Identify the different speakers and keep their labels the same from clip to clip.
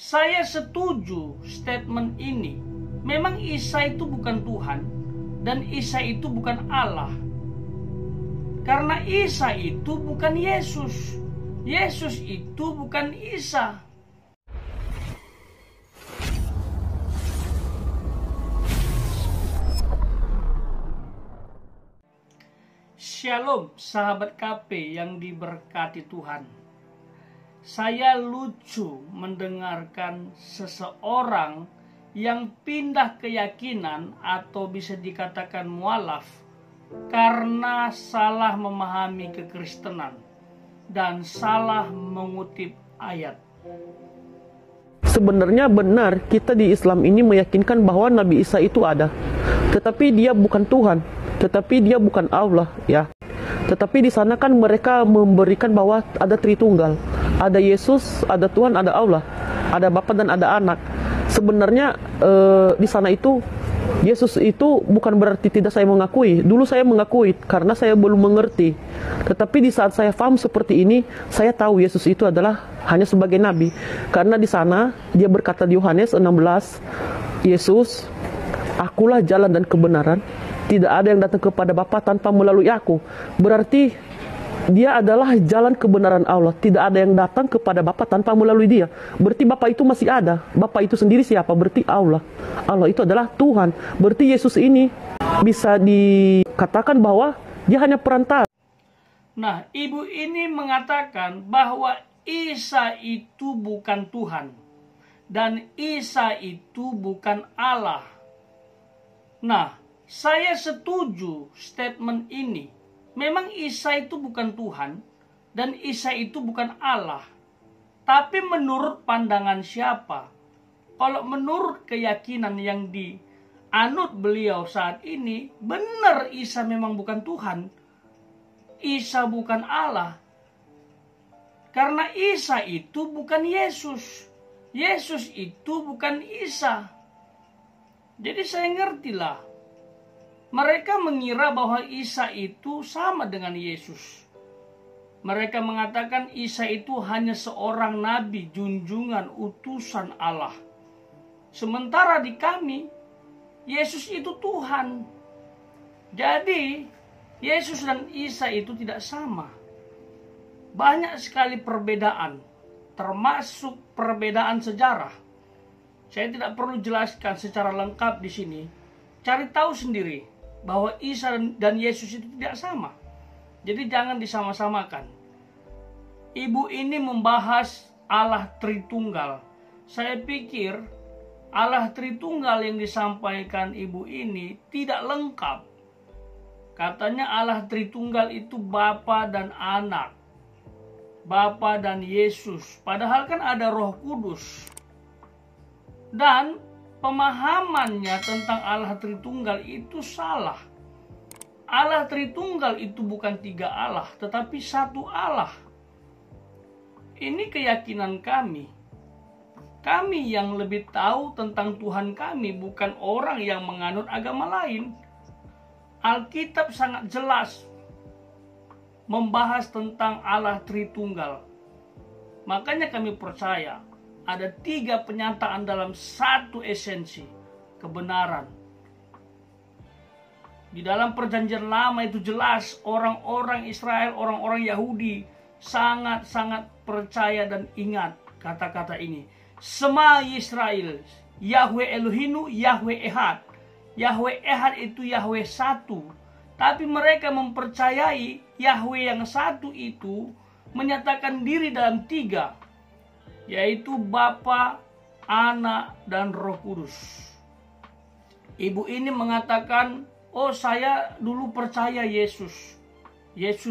Speaker 1: Saya setuju statement ini. Memang Isa itu bukan Tuhan dan Isa itu bukan Allah. Karena Isa itu bukan Yesus. Yesus itu bukan Isa. Shalom sahabat KP yang diberkati Tuhan. Saya lucu mendengarkan seseorang yang pindah keyakinan atau bisa dikatakan mualaf karena salah memahami kekristenan dan salah mengutip ayat.
Speaker 2: Sebenarnya benar kita di Islam ini meyakinkan bahwa Nabi Isa itu ada, tetapi dia bukan Tuhan, tetapi dia bukan Allah, ya. Tetapi di sana kan mereka memberikan bahwa ada Tritunggal, ada Yesus, ada Tuhan, ada Allah, ada Bapa dan ada Anak. Sebenarnya di sana itu Yesus itu bukan berarti tidak saya mengakui. Dulu saya mengakui karena saya belum mengerti. Tetapi di saat saya paham seperti ini, saya tahu Yesus itu adalah hanya sebagai nabi. Karena di sana dia berkata di Yohanes 16, Yesus, akulah jalan dan kebenaran. Tidak ada yang datang kepada Bapa tanpa melalui aku. Berarti dia adalah jalan kebenaran Allah. Tidak ada yang datang kepada Bapa tanpa melalui dia. Berarti Bapa itu masih ada. Bapa itu sendiri siapa? Berarti Allah. Allah itu adalah Tuhan. Berarti Yesus ini bisa dikatakan bahwa dia hanya perantara.
Speaker 1: Nah, ibu ini mengatakan bahwa Isa itu bukan Tuhan dan Isa itu bukan Allah. Nah, saya setuju statement ini. Memang Isa itu bukan Tuhan dan Isa itu bukan Allah. Tapi menurut pandangan siapa? Kalau menurut keyakinan yang dianut beliau saat ini, benar Isa memang bukan Tuhan. Isa bukan Allah. Karena Isa itu bukan Yesus. Yesus itu bukan Isa. Jadi saya ngertilah. Mereka mengira bahwa Isa itu sama dengan Yesus. Mereka mengatakan Isa itu hanya seorang nabi, junjungan, utusan Allah. Sementara di kami, Yesus itu Tuhan. Jadi, Yesus dan Isa itu tidak sama. Banyak sekali perbedaan, termasuk perbedaan sejarah. Saya tidak perlu jelaskan secara lengkap di sini. Cari tahu sendiri bahwa Isa dan Yesus itu tidak sama. Jadi jangan disama-samakan. Ibu ini membahas Allah Tritunggal. Saya pikir Allah Tritunggal yang disampaikan ibu ini tidak lengkap. Katanya Allah Tritunggal itu Bapa dan Anak, Bapa dan Yesus. Padahal kan ada Roh Kudus. Dan pemahamannya tentang Allah Tritunggal itu salah. Allah Tritunggal itu bukan tiga Allah, tetapi satu Allah. Ini keyakinan kami. Kami yang lebih tahu tentang Tuhan kami, bukan orang yang menganut agama lain. Alkitab sangat jelas membahas tentang Allah Tritunggal. Makanya kami percaya ada tiga penyataan dalam satu esensi, kebenaran. Di dalam perjanjian lama itu jelas orang-orang Israel, orang-orang Yahudi sangat-sangat percaya dan ingat kata-kata ini. Sema Yisrael, Yahweh Elohinu, Yahweh Ehad. Yahweh Ehad itu Yahweh satu. Tapi mereka mempercayai Yahweh yang satu itu menyatakan diri dalam tiga, yaitu Bapa, Anak, dan Roh Kudus. Ibu ini mengatakan, oh saya dulu percaya Yesus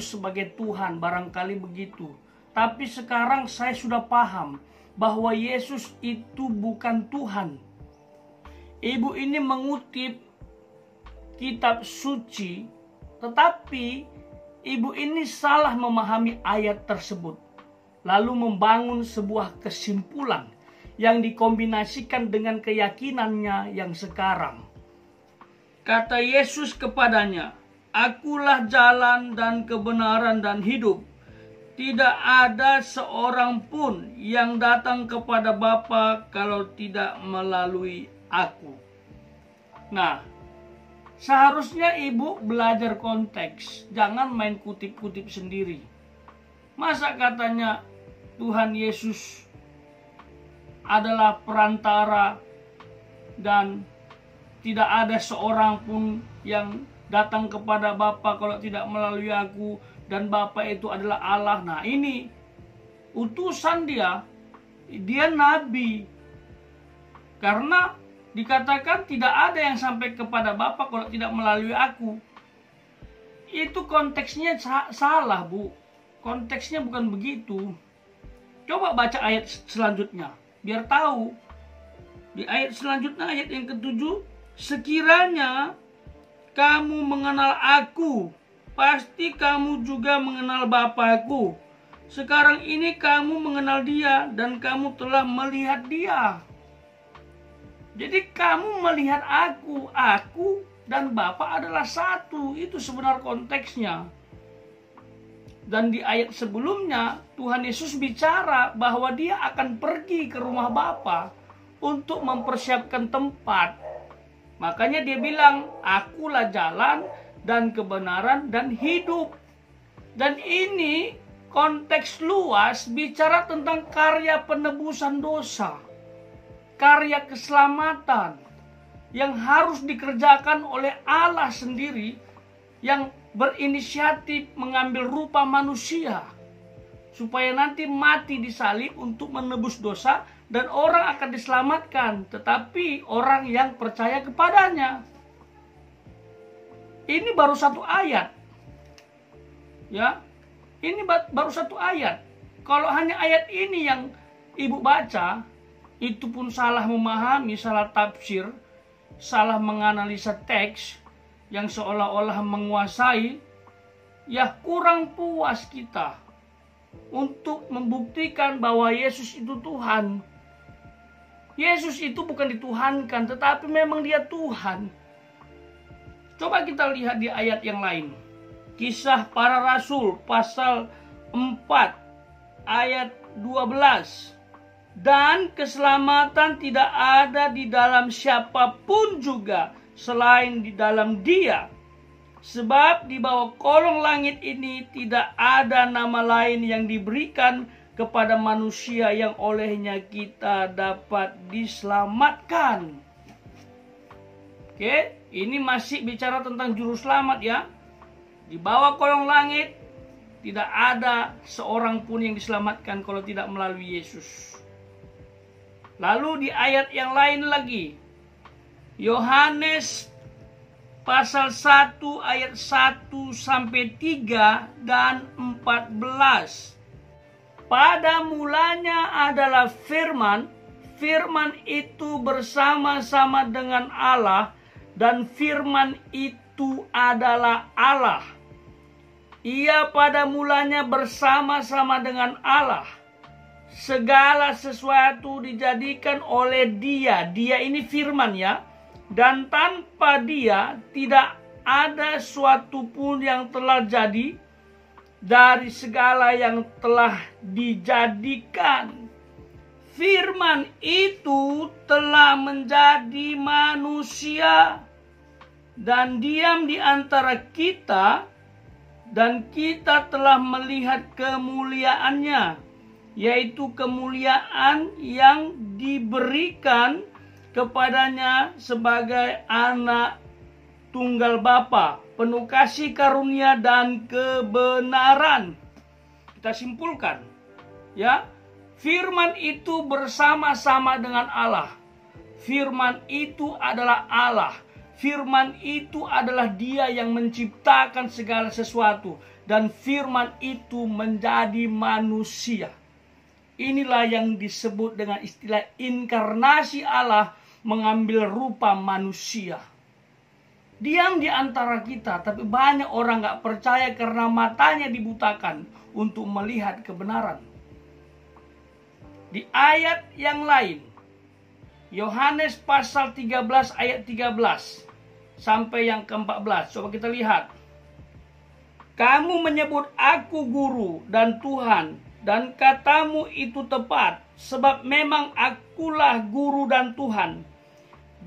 Speaker 1: sebagai Tuhan, barangkali begitu. Tapi sekarang saya sudah paham bahwa Yesus itu bukan Tuhan. Ibu ini mengutip kitab suci, tetapi ibu ini salah memahami ayat tersebut, lalu membangun sebuah kesimpulan yang dikombinasikan dengan keyakinannya yang sekarang. Kata Yesus kepadanya, "Akulah jalan dan kebenaran dan hidup. tidak ada seorang pun yang datang kepada Bapa kalau tidak melalui aku. Nah, seharusnya ibu belajar konteks, jangan main kutip-kutip sendiri. Masa katanya Tuhan Yesus adalah perantara dan tidak ada seorang pun yang datang kepada Bapa kalau tidak melalui aku, dan Bapa itu adalah Allah. Nah, ini utusan dia nabi. Karena dikatakan tidak ada yang sampai kepada Bapa kalau tidak melalui aku. Itu konteksnya salah, Bu. Konteksnya bukan begitu. Coba baca ayat selanjutnya biar tahu. Di ayat selanjutnya, ayat yang ke-7, sekiranya kamu mengenal aku, pasti kamu juga mengenal Bapa-Ku. Sekarang ini kamu mengenal dia dan kamu telah melihat dia. Jadi kamu melihat aku dan Bapa adalah satu. Itu sebenarnya konteksnya. Dan di ayat sebelumnya, Tuhan Yesus bicara bahwa dia akan pergi ke rumah Bapa untuk mempersiapkan tempat. Makanya dia bilang, akulah jalan dan kebenaran dan hidup. Dan ini konteks luas bicara tentang karya penebusan dosa, karya keselamatan yang harus dikerjakan oleh Allah sendiri, yang berinisiatif mengambil rupa manusia supaya nanti mati di salib untuk menebus dosa, dan orang akan diselamatkan, tetapi orang yang percaya kepadanya. Ini baru satu ayat. Ya, ini baru satu ayat. Kalau hanya ayat ini yang ibu baca, itu pun salah memahami, salah tafsir, salah menganalisa teks, yang seolah-olah menguasai, ya kurang puas kita untuk membuktikan bahwa Yesus itu Tuhan. Yesus itu bukan dituhankan, tetapi memang dia Tuhan. Coba kita lihat di ayat yang lain. Kisah Para Rasul pasal 4 ayat 12. Dan keselamatan tidak ada di dalam siapapun juga selain di dalam Dia. Sebab di bawah kolong langit ini tidak ada nama lain yang diberikan kepada manusia yang olehnya kita dapat diselamatkan. Oke, ini masih bicara tentang juru selamat ya. Di bawah kolong langit tidak ada seorang pun yang diselamatkan kalau tidak melalui Yesus. Lalu di ayat yang lain lagi, Yohanes pasal 1 ayat 1 sampai 3 dan 14. Pada mulanya adalah firman, firman itu bersama-sama dengan Allah, dan firman itu adalah Allah. Ia pada mulanya bersama-sama dengan Allah. Segala sesuatu dijadikan oleh Dia. Dia ini firman ya. Dan tanpa Dia tidak ada suatu pun yang telah jadi dari segala yang telah dijadikan. Firman itu telah menjadi manusia dan diam di antara kita, dan kita telah melihat kemuliaannya, yaitu kemuliaan yang diberikan kepadanya sebagai anak tunggal Bapa, penuh kasih karunia dan kebenaran. Kita simpulkan, ya, firman itu bersama-sama dengan Allah. Firman itu adalah Allah. Firman itu adalah Dia yang menciptakan segala sesuatu, dan firman itu menjadi manusia. Inilah yang disebut dengan istilah inkarnasi Allah, mengambil rupa manusia. Diam di antara kita, tapi banyak orang gak percaya karena matanya dibutakan untuk melihat kebenaran. Di ayat yang lain, Yohanes pasal 13 ayat 13 sampai yang ke-14. Coba kita lihat. Kamu menyebut aku guru dan Tuhan, dan katamu itu tepat, sebab memang akulah guru dan Tuhan.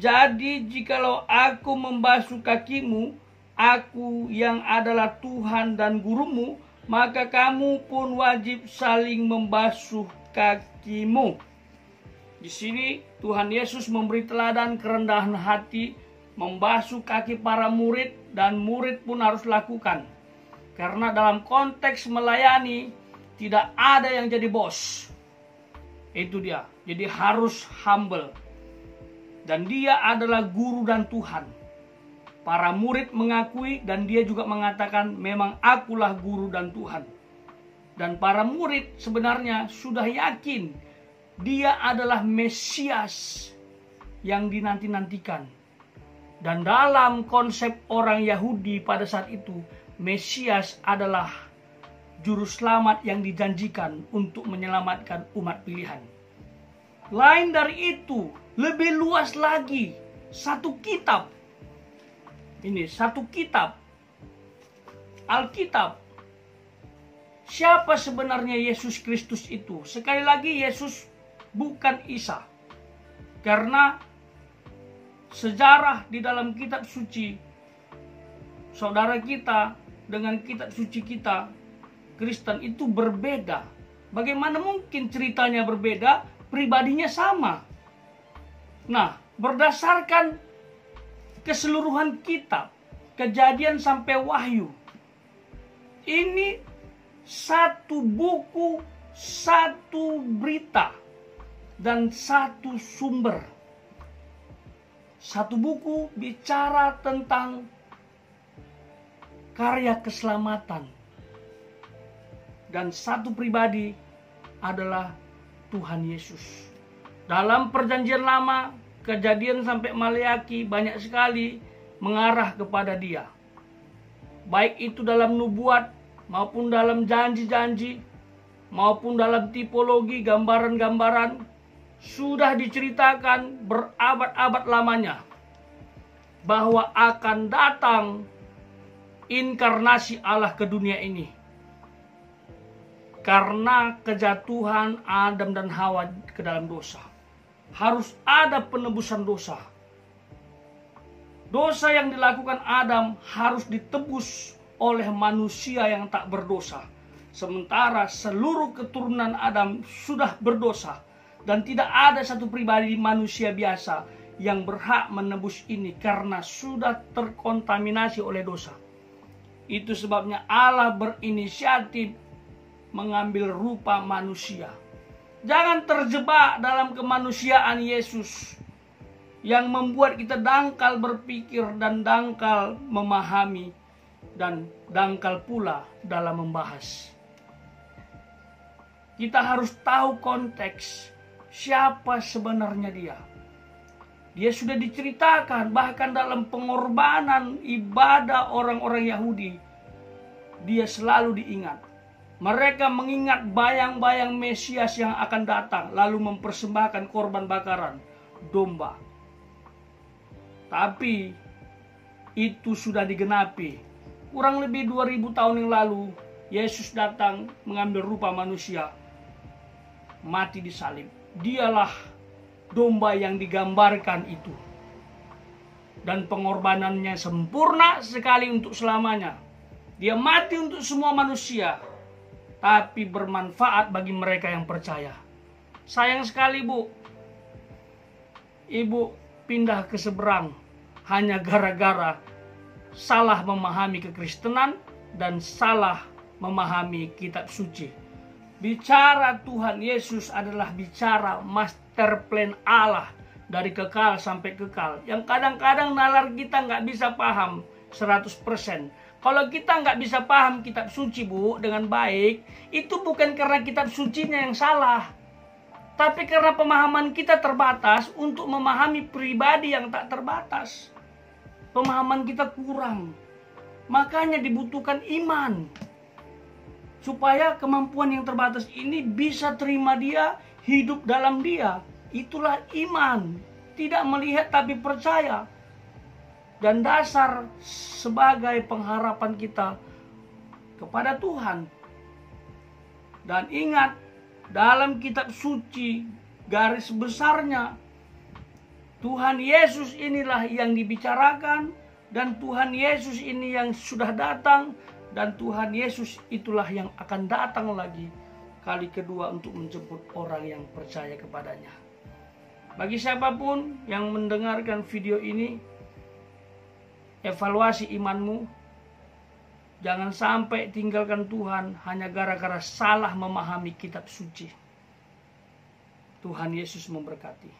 Speaker 1: Jadi jikalau aku membasuh kakimu, aku yang adalah Tuhan dan gurumu, maka kamu pun wajib saling membasuh kakimu. Di sini Tuhan Yesus memberi teladan kerendahan hati, membasuh kaki para murid, dan murid pun harus lakukan. Karena dalam konteks melayani, tidak ada yang jadi bos. Itu dia. Jadi harus humble. Dan dia adalah guru dan Tuhan. Para murid mengakui dan dia juga mengatakan memang akulah guru dan Tuhan. Dan para murid sebenarnya sudah yakin dia adalah Mesias yang dinanti-nantikan. Dan dalam konsep orang Yahudi pada saat itu, Mesias adalah juru selamat yang dijanjikan untuk menyelamatkan umat pilihan. Lain dari itu, lebih luas lagi, satu kitab. Ini satu kitab, Alkitab. Siapa sebenarnya Yesus Kristus itu? Sekali lagi, Yesus bukan Isa. Karena sejarah di dalam kitab suci, saudara kita dengan kitab suci kita, Kristen itu berbeda. Bagaimana mungkin ceritanya berbeda, pribadinya sama? Nah, berdasarkan keseluruhan kitab, Kejadian sampai Wahyu, ini satu buku, satu berita, dan satu sumber. Satu buku bicara tentang karya keselamatan. Dan satu pribadi adalah Tuhan Yesus. Dalam perjanjian lama, Kejadian sampai Maleaki banyak sekali mengarah kepada dia. Baik itu dalam nubuat, maupun dalam janji-janji, maupun dalam tipologi, gambaran-gambaran, sudah diceritakan berabad-abad lamanya bahwa akan datang inkarnasi Allah ke dunia ini. Karena kejatuhan Adam dan Hawa ke dalam dosa, harus ada penebusan dosa. Dosa yang dilakukan Adam harus ditebus oleh manusia yang tak berdosa. Sementara seluruh keturunan Adam sudah berdosa. Dan tidak ada satu pribadi manusia biasa yang berhak menebus ini karena sudah terkontaminasi oleh dosa. Itu sebabnya Allah berinisiatif mengambil rupa manusia. Jangan terjebak dalam kemanusiaan Yesus yang membuat kita dangkal berpikir dan dangkal memahami dan dangkal pula dalam membahas. Kita harus tahu konteks siapa sebenarnya dia. Dia sudah diceritakan bahkan dalam pengorbanan ibadah orang-orang Yahudi. Dia selalu diingat. Mereka mengingat bayang-bayang Mesias yang akan datang, lalu mempersembahkan korban bakaran, domba. Tapi itu sudah digenapi. Kurang lebih 2000 tahun yang lalu, Yesus datang mengambil rupa manusia, mati di salib. Dialah domba yang digambarkan itu. Dan pengorbanannya sempurna sekali untuk selamanya. Dia mati untuk semua manusia, tapi bermanfaat bagi mereka yang percaya. Sayang sekali, Bu. Ibu pindah ke seberang hanya gara-gara salah memahami kekristenan dan salah memahami kitab suci. Bicara Tuhan Yesus adalah bicara master plan Allah dari kekal sampai kekal. Yang kadang-kadang nalar kita nggak bisa paham 100%. Kalau kita nggak bisa paham kitab suci, Bu, dengan baik, itu bukan karena kitab sucinya yang salah. Tapi karena pemahaman kita terbatas untuk memahami pribadi yang tak terbatas. Pemahaman kita kurang. Makanya dibutuhkan iman. Supaya kemampuan yang terbatas ini bisa terima dia, hidup dalam dia. Itulah iman. Tidak melihat tapi percaya. Dan dasar sebagai pengharapan kita kepada Tuhan. Dan ingat, dalam kitab suci garis besarnya Tuhan Yesus inilah yang dibicarakan, dan Tuhan Yesus ini yang sudah datang, dan Tuhan Yesus itulah yang akan datang lagi kali kedua untuk menjemput orang yang percaya kepadanya. Bagi siapapun yang mendengarkan video ini, evaluasi imanmu. Jangan sampai tinggalkan Tuhan hanya gara-gara salah memahami kitab suci. Tuhan Yesus memberkati.